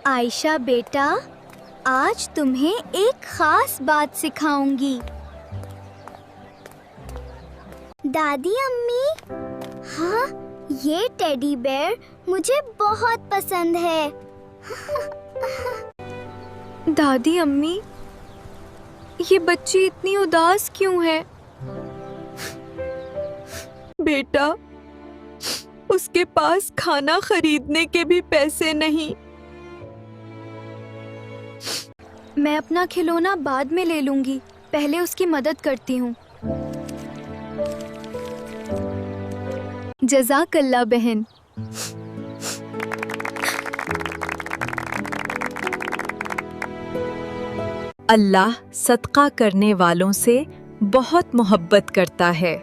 आयशा बेटा, आज तुम्हें एक खास बात सिखाऊंगी। दादी अम्मी, हाँ, ये टेडी बेयर मुझे बहुत पसंद है। दादी अम्मी, ये बच्ची इतनी उदास क्यों है? बेटा, उसके पास खाना खरीदने के भी पैसे नहीं। मैं अपना खिलौना बाद में ले लूंगी, पहले उसकी मदद करती हूँ। जज़ाकल्लाह बहन। अल्लाह सदका करने वालों से बहुत मोहब्बत करता है।